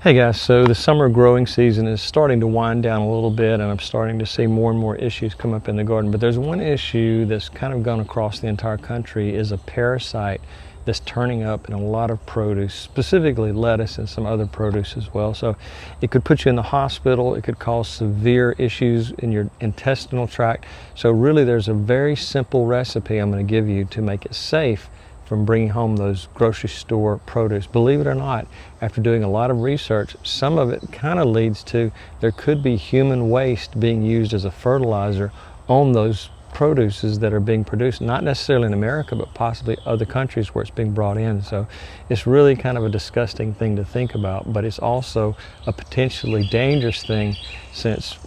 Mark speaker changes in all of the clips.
Speaker 1: Hey guys, so the summer growing season is starting to wind down a little bit, and I'm starting to see more and more issues come up in the garden. But there's one issue that's kind of gone across the entire country, is a parasite that's turning up in a lot of produce, specifically lettuce and some other produce as well. So it could put you in the hospital, it could cause severe issues in your intestinal tract. So really there's a very simple recipe I'm going to give you to make it safe from bringing home those grocery store produce. Believe it or not, after doing a lot of research, some of it kind of leads to there could be human waste being used as a fertilizer on those produces that are being produced, not necessarily in America, but possibly other countries where it's being brought in. So it's really kind of a disgusting thing to think about, but it's also a potentially dangerous thing, since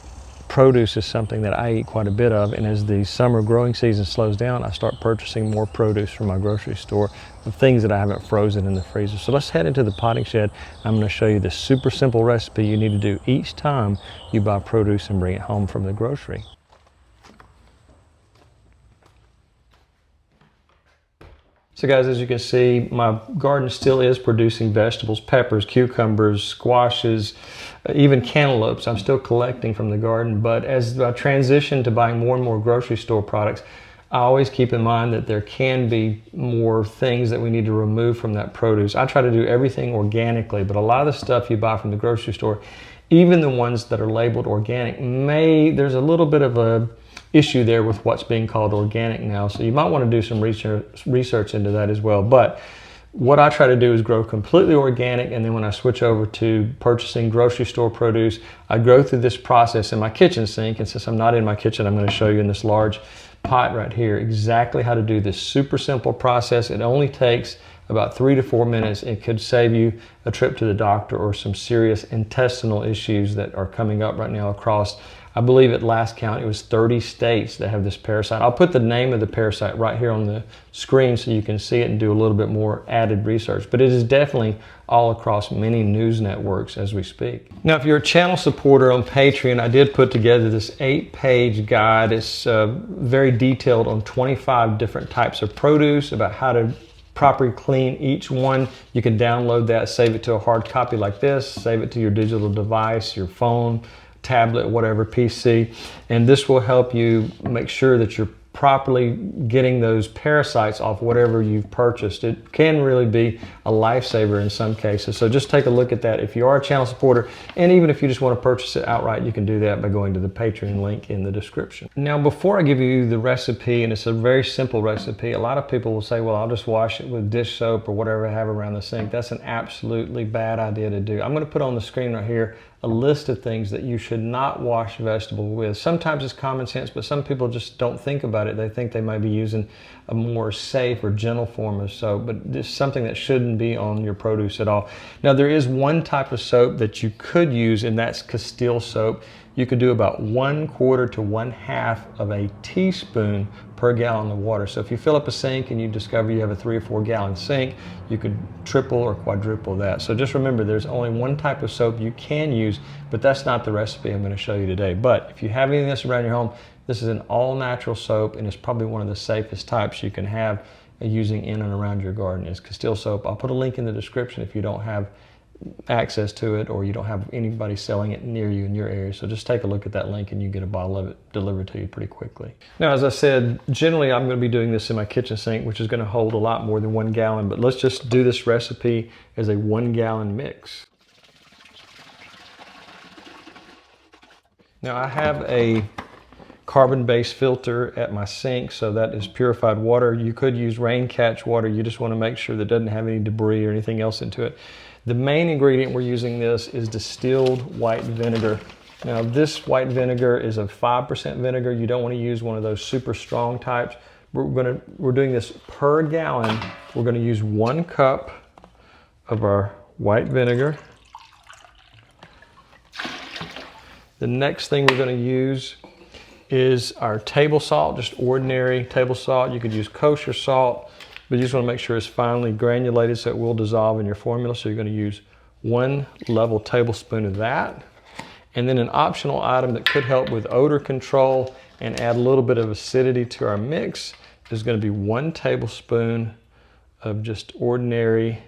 Speaker 1: produce is something that I eat quite a bit of, and as the summer growing season slows down, I start purchasing more produce from my grocery store of things that I haven't frozen in the freezer. So let's head into the potting shed. I'm going to show you this super simple recipe you need to do each time you buy produce and bring it home from the grocery. So guys, as you can see, my garden still is producing vegetables, peppers, cucumbers, squashes, even cantaloupes. I'm still collecting from the garden, but as I transition to buying more and more grocery store products, I always keep in mind that there can be more things that we need to remove from that produce. I try to do everything organically, but a lot of the stuff you buy from the grocery store, even the ones that are labeled organic, there's a little bit of a issue there with what's being called organic now. So you might want to do some research into that as well. But what I try to do is grow completely organic, and then when I switch over to purchasing grocery store produce, I go through this process in my kitchen sink. And since I'm not in my kitchen, I'm going to show you in this large pot right here exactly how to do this super simple process. It only takes about 3 to 4 minutes. It could save you a trip to the doctor or some serious intestinal issues that are coming up right now across, I believe at last count, it was 30 states that have this parasite. I'll put the name of the parasite right here on the screen so you can see it and do a little bit more added research. But it is definitely all across many news networks as we speak. Now, if you're a channel supporter on Patreon, I did put together this 8-page guide. It's very detailed on 25 different types of produce, about how to properly clean each one. You can download that, save it to a hard copy like this, save it to your digital device, your phone, tablet, whatever, PC, and this will help you make sure that you're properly getting those parasites off whatever you've purchased. It can really be a lifesaver in some cases. So just take a look at that if you are a channel supporter, and even if you just want to purchase it outright, you can do that by going to the Patreon link in the description. Now, before I give you the recipe, and it's a very simple recipe, a lot of people will say, well, I'll just wash it with dish soap or whatever I have around the sink. That's an absolutely bad idea to do. I'm going to put on the screen right here a list of things that you should not wash vegetables with. Sometimes it's common sense, but some people just don't think about it. They think they might be using a more safe or gentle form of soap, but it's something that shouldn't be on your produce at all. Now, there is one type of soap that you could use, and that's Castile soap. You could do about 1/4 to 1/2 of a teaspoon per gallon of water. So if you fill up a sink and you discover you have a 3 or 4 gallon sink, you could triple or quadruple that. So just remember, there's only one type of soap you can use, but that's not the recipe I'm going to show you today. But if you have any of this around your home, this is an all natural soap, and it's probably one of the safest types you can have using in and around your garden is Castile soap. I'll put a link in the description if you don't have access to it or you don't have anybody selling it near you in your area. So just take a look at that link and you get a bottle of it delivered to you pretty quickly. Now, as I said, generally I'm going to be doing this in my kitchen sink, which is going to hold a lot more than 1 gallon, but let's just do this recipe as a 1 gallon mix. Now, I have a carbon-based filter at my sink, so that is purified water. You could use rain catch water. You just want to make sure that it doesn't have any debris or anything else into it. The main ingredient we're using this is distilled white vinegar. Now, this white vinegar is a 5% vinegar. You don't want to use one of those super strong types. We're doing this per gallon. We're going to use 1 cup of our white vinegar. The next thing we're going to use is our table salt, just ordinary table salt. You could use kosher salt, but you just want to make sure it's finely granulated so it will dissolve in your formula. So you're going to use 1 level tablespoon of that. And then an optional item that could help with odor control and add a little bit of acidity to our mix is going to be 1 tablespoon of just ordinary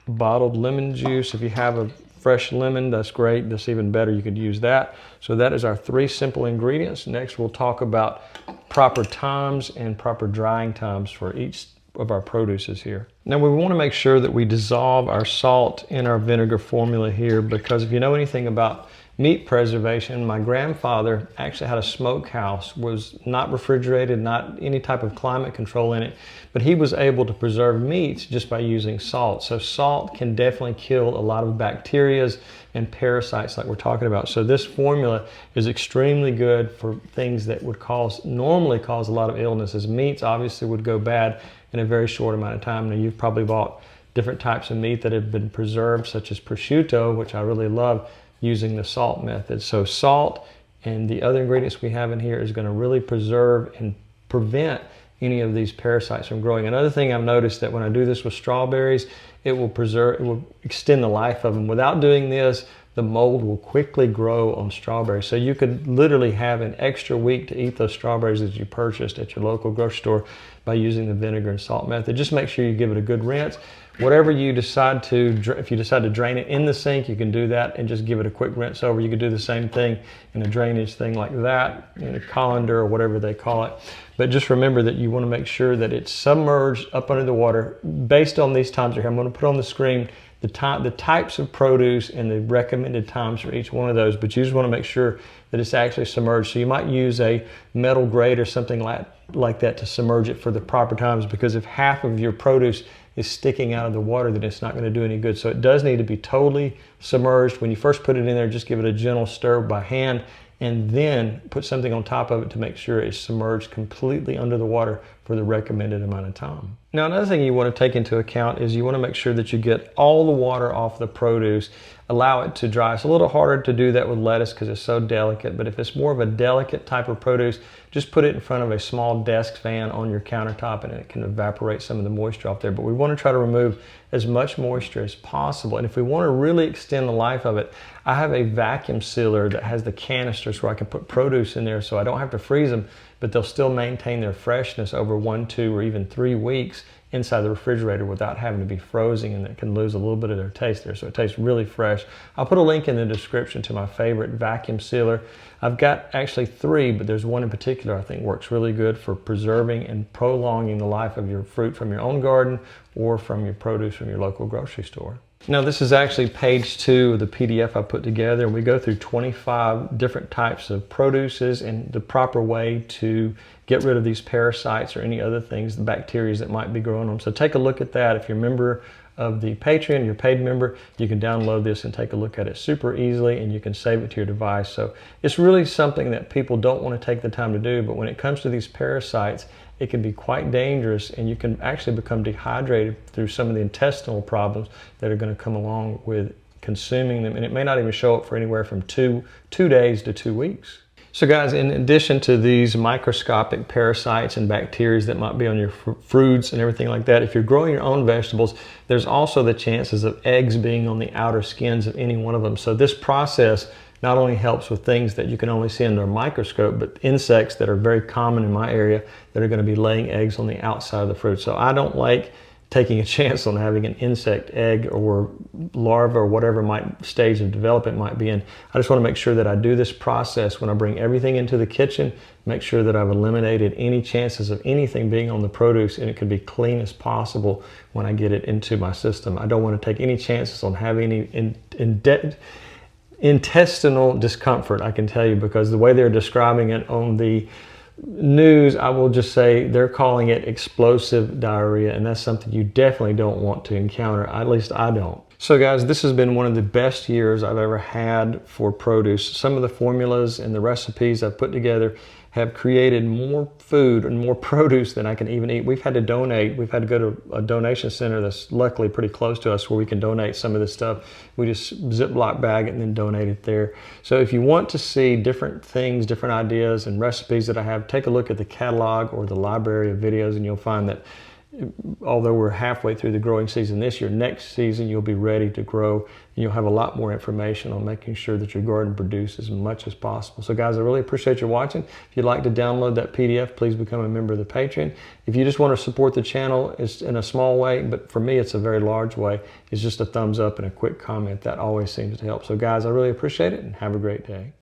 Speaker 1: bottled lemon juice. If you have a fresh lemon, that's great. That's even better. You could use that. So that is our 3 simple ingredients. Next, we'll talk about proper times and proper drying times for each of our produces here. Now we want to make sure that we dissolve our salt in our vinegar formula here, because if you know anything about meat preservation, my grandfather actually had a smokehouse, was not refrigerated, not any type of climate control in it, but he was able to preserve meats just by using salt. So salt can definitely kill a lot of bacteria and parasites like we're talking about. So this formula is extremely good for things that would normally cause a lot of illnesses. Meats obviously would go bad in a very short amount of time. Now you've probably bought different types of meat that have been preserved, such as prosciutto, which I really love, using the salt method. So salt and the other ingredients we have in here is going to really preserve and prevent any of these parasites from growing. Another thing I've noticed that when I do this with strawberries, it will extend the life of them. Without doing this, the mold will quickly grow on strawberries. So you could literally have an extra week to eat those strawberries that you purchased at your local grocery store by using the vinegar and salt method. Just make sure you give it a good rinse. Whatever you decide to, if you decide to drain it in the sink, you can do that and just give it a quick rinse over. You could do the same thing in a drainage thing like that, in a colander or whatever they call it. But just remember that you want to make sure that it's submerged up under the water. Based on these times here, I'm going to put on the screen the types of produce and the recommended times for each one of those, but you just want to make sure that it's actually submerged. So you might use a metal grate or something like that to submerge it for the proper times, because if half of your produce is sticking out of the water, then it's not going to do any good. So it does need to be totally submerged. When you first put it in there, just give it a gentle stir by hand, and then put something on top of it to make sure it's submerged completely under the water for the recommended amount of time. Now, another thing you want to take into account is you want to make sure that you get all the water off the produce, allow it to dry. It's a little harder to do that with lettuce because it's so delicate, but if it's more of a delicate type of produce, just put it in front of a small desk fan on your countertop and it can evaporate some of the moisture off there. But we want to try to remove as much moisture as possible. And if we want to really extend the life of it, I have a vacuum sealer that has the canisters where I can put produce in there so I don't have to freeze them, but they'll still maintain their freshness over 1, 2, or even 3 weeks inside the refrigerator without having to be frozen, and it can lose a little bit of their taste there. So it tastes really fresh. I'll put a link in the description to my favorite vacuum sealer. I've got actually 3, but there's one in particular I think works really good for preserving and prolonging the life of your fruit from your own garden or from your produce from your local grocery store. Now this is actually page 2 of the PDF I put together, and we go through 25 different types of produces and the proper way to get rid of these parasites or any other things, the bacteria that might be growing them. So take a look at that. If you're a member of the Patreon, you're a paid member, you can download this and take a look at it super easily, and you can save it to your device. So it's really something that people don't want to take the time to do, but when it comes to these parasites, it can be quite dangerous, and you can actually become dehydrated through some of the intestinal problems that are going to come along with consuming them, and it may not even show up for anywhere from two days to 2 weeks. So guys, in addition to these microscopic parasites and bacteria that might be on your fruits and everything like that, if you're growing your own vegetables, there's also the chances of eggs being on the outer skins of any one of them. So this process not only helps with things that you can only see under a microscope, but insects that are very common in my area that are going to be laying eggs on the outside of the fruit. So I don't like taking a chance on having an insect egg or larva or whatever stage of development might be in. I just want to make sure that I do this process when I bring everything into the kitchen, make sure that I've eliminated any chances of anything being on the produce, and it could be clean as possible when I get it into my system. I don't want to take any chances on having any intestinal discomfort, I can tell you, because the way they're describing it on the news, I will just say they're calling it explosive diarrhea, and that's something you definitely don't want to encounter. At least I don't. So guys, this has been one of the best years I've ever had for produce. Some of the formulas and the recipes I've put together have created more food and more produce than I can even eat. We've had to donate. We've had to go to a donation center that's luckily pretty close to us where we can donate some of this stuff. We just Ziploc bag it and then donate it there. So if you want to see different things, different ideas and recipes that I have, take a look at the catalog or the library of videos, and you'll find that although we're halfway through the growing season this year, next season you'll be ready to grow, and you'll have a lot more information on making sure that your garden produces as much as possible. So guys, I really appreciate you watching. If you'd like to download that PDF, please become a member of the Patreon. If you just want to support the channel, it's in a small way, but for me it's a very large way. It's just a thumbs up and a quick comment. That always seems to help. So guys, I really appreciate it, and have a great day.